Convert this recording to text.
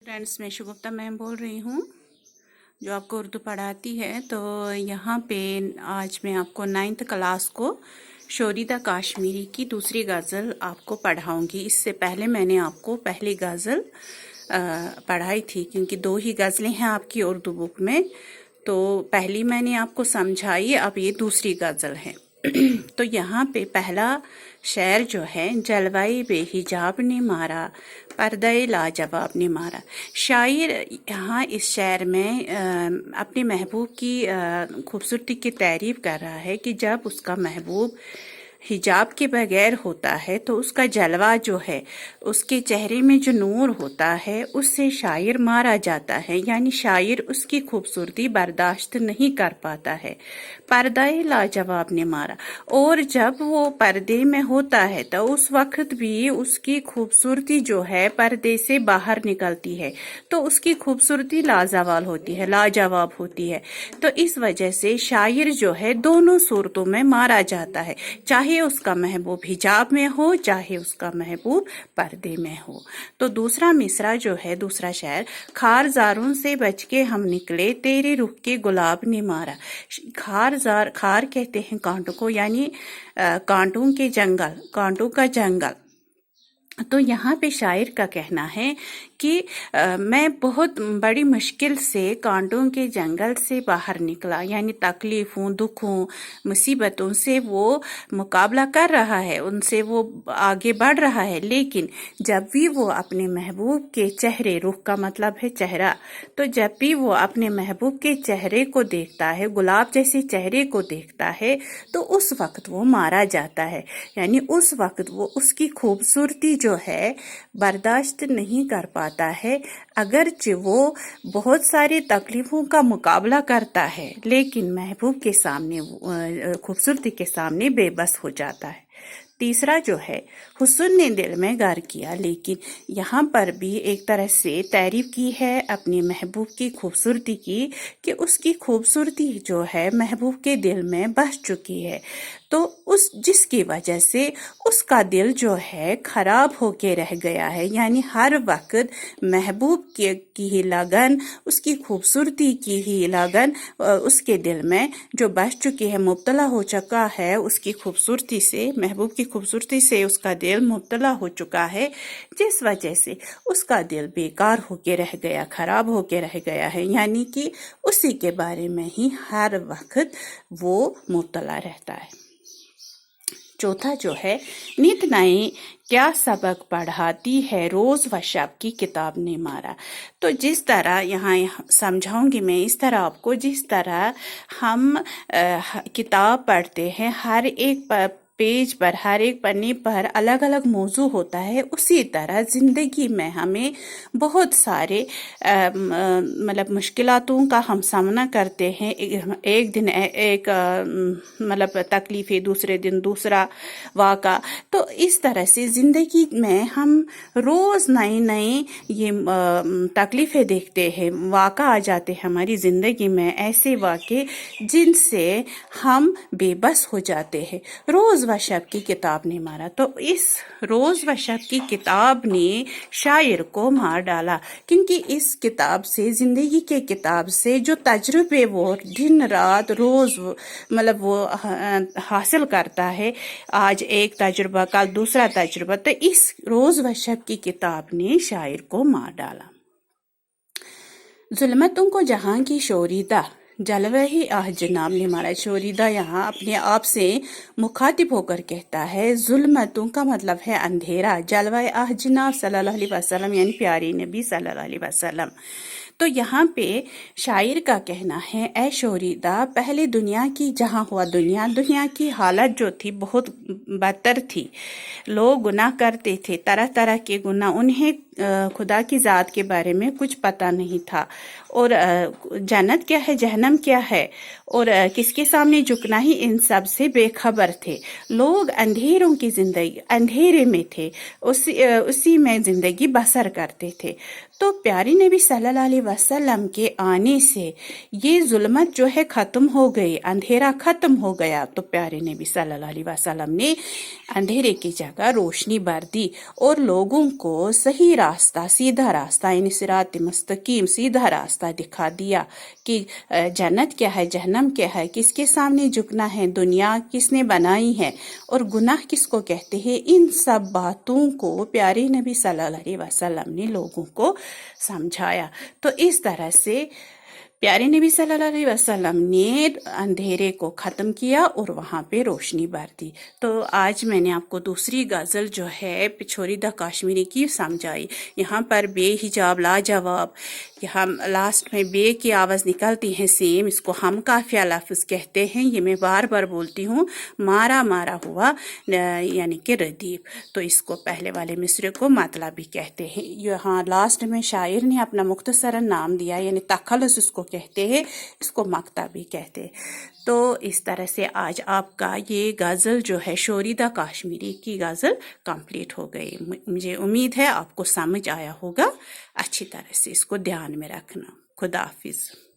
Friends, मैं शगुफ्ता ma'am बोल रही हूँ जो आपको उर्दू पढ़ाती है। तो यहाँ पे आज मैं आपको 9th क्लास को शोरीदा काश्मीरी की दूसरी गज़ल आपको पढ़ाऊँगी। इससे पहले मैंने आपको पहली गज़ल पढ़ाई थी, क्योंकि 2 ही गज़लें हैं आपकी उर्दू बुक में। तो पहली मैंने आपको समझाई, अब ये दूसरी गज़ल है। तो यहाँ पे पहला शेर जो है, जलवाई बेहिजाब ने मारा, पर्दे लाजवाब ने मारा। शायर यहाँ इस शेर में अपने महबूब की खूबसूरती की तारीफ कर रहा है कि जब उसका महबूब हिजाब के बगैर होता है तो उसका जलवा जो है, उसके चेहरे में जो नूर होता है, उससे शायर मारा जाता है। यानी शायर उसकी खूबसूरती बर्दाश्त नहीं कर पाता है। पर्दाए लाजवाब ने मारा। और जब वो पर्दे में होता है तो उस वक्त भी उसकी खूबसूरती जो है पर्दे से बाहर निकलती है, तो उसकी खूबसूरती लाजवाब होती है, लाजवाब होती है। तो इस वजह से शायर जो है दोनों सूरतों में मारा जाता है, चाहे उसका महबूब हिजाब में हो, चाहे उसका महबूब पर्दे में हो। तो दूसरा मिसरा जो है, दूसरा शेर, खारजारों से बच के हम निकले, तेरे रुख के गुलाब ने मारा। खार कहते हैं कांटों को, यानी कांटों के जंगल, कांटों का जंगल। तो यहाँ पे शायर का कहना है कि मैं बहुत बड़ी मुश्किल से कांटों के जंगल से बाहर निकला, यानी तकलीफ़ों, दुखों, मुसीबतों से वो मुकाबला कर रहा है, उनसे वो आगे बढ़ रहा है। लेकिन जब भी वो अपने महबूब के चेहरे, रुख का मतलब है चेहरा, तो जब भी वो अपने महबूब के चेहरे को देखता है, गुलाब जैसे चेहरे को देखता है, तो उस वक्त वो मारा जाता है। यानी उस वक्त वो उसकी खूबसूरती जो है बर्दाश्त नहीं कर पाता है। अगरचे वो बहुत सारी तकलीफों का मुकाबला करता है, लेकिन महबूब के सामने, खूबसूरती के सामने बेबस हो जाता है। तीसरा जो है, हुस्न ने दिल में घर किया। लेकिन यहाँ पर भी एक तरह से तारीफ की है अपने महबूब की खूबसूरती की, कि उसकी खूबसूरती जो है महबूब के दिल में बस चुकी है। तो जिसकी वजह से उसका दिल जो है खराब होके रह गया है। यानी हर वक्त महबूब की ही लगन, उसकी खूबसूरती की ही लगन उसके दिल में जो बस चुकी है, मुब्तला हो चुका है उसकी खूबसूरती से, महबूब की खूबसूरती से उसका दिल मुब्तला हो चुका है, जिस वजह से उसका दिल बेकार होके रह गया, खराब होके रह गया है। यानी कि उसी के बारे में ही हर वक्त वो मुब्तला रहता है। चौथा जो है, नित नई क्या सबक पढ़ाती है, रोज व शब की किताब ने मारा। तो जिस तरह यहाँ समझाऊंगी मैं, इस तरह आपको, जिस तरह हम किताब पढ़ते हैं, हर एक पेज पर, हर एक पन्ने पर अलग अलग मौजू होता है, उसी तरह ज़िंदगी में हमें बहुत सारे मतलब मुश्किलातों का हम सामना करते हैं। एक दिन एक मतलब तकलीफ़ें, दूसरे दिन दूसरा वाक़ा। तो इस तरह से ज़िंदगी में हम रोज़ नए नए ये तकलीफ़ें देखते हैं, वाक़ा आ जाते हैं हमारी ज़िंदगी में, ऐसे वाक़े जिनसे हम बेबस हो जाते हैं। रोज़ व शब की किताब ने मारा। तो इस रोज़ व शब की किताब ने शायर को मार डाला, क्योंकि इस किताब से, ज़िंदगी के किताब से जो तजुर्बे वो दिन रात रोज़ मतलब वो हासिल करता है, आज एक तजुर्बा, कल दूसरा तजुर्बा, तो इस रोज़ व शब की किताब ने शायर को मार डाला। जुल्मतों को जहां की शोरीदा, जलवा ही आह जनाब ने मारा। शोरीदा यहाँ अपने आप से मुखातिब होकर कहता है, जुल्मतों का मतलब है अंधेरा, जलवा आह जनाब सल्लल्लाहु अलैहि वसल्लम यानी प्यारे नबी सल्लल्लाहु अलैहि वसल्लम। तो यहाँ पे शायर का कहना है, ऐ शोरीदा, पहले दुनिया की, जहाँ हुआ दुनिया की हालत जो थी बहुत बदतर थी। लोग गुनाह करते थे, तरह तरह के गुनाह, उन्हें खुदा की ज़ात के बारे में कुछ पता नहीं था, और जन्नत क्या है, जहन्नम क्या है, और किसके सामने झुकना ही, इन सब से बेखबर थे। लोग अंधेरों की ज़िंदगी, अंधेरे में थे, उसी में ज़िंदगी बसर करते थे। तो प्यारी नबी सल्लल्लाहु अलैहि वसल्लम के आने से ये जुल्मत जो है ख़त्म हो गई, अंधेरा ख़त्म हो गया। तो प्यारे नबी सल्लल्लाहु अलैहि वसल्लम ने अंधेरे की जगह रोशनी भर दी और लोगों को सही राह راستہ سیدھا راستہ یعنی صراط مستقیم سیدھا راستہ دکھا دیا کہ جنت کیا ہے جہنم کیا ہے، کس کے سامنے جھکنا ہے، دنیا کس نے بنائی ہے اور گناہ کس کو کہتے ہیں، ان سب باتوں کو پیارے نبی صلی اللہ علیہ وسلم نے لوگوں کو سمجھایا۔ تو اس طرح سے پیارے نبی صلی اللہ علیہ وسلم نے اندھیرے کو ختم کیا اور وہاں پہ روشنی بھر دی۔ تو آج میں نے آپ کو دوسری غزل جو ہے پچھوریدہ کاشمیری کی سمجھائی۔ یہاں پر بے حجاب لاجواب، یہاں لاسٹ میں بے کی آواز نکلتی ہے سیم، اس کو ہم قافیہ لفظ کہتے ہیں۔ یہ میں بار بار بولتی ہوں، مارا مارا ہوا یعنی کہ ردیف، تو اس کو پہلے والے مصرے کو مطلبی کہتے ہیں۔ یہاں لاسٹ میں شاعر نے اپنا مختصراً نام دیا یعنی تخلص اس کو کہتے ہیں، اس کو مکتبی کہتے ہیں۔ تو اس طرح سے آج آپ کا یہ غزل جو ہے شوریدہ کاشمیری کی غزل کمپلیٹ ہو گئی۔ مجھے امید ہے آپ کو سمجھ آیا ہوگا، اچھی طرح سے اس کو دھیان میں رکھنا۔ خدا حافظ۔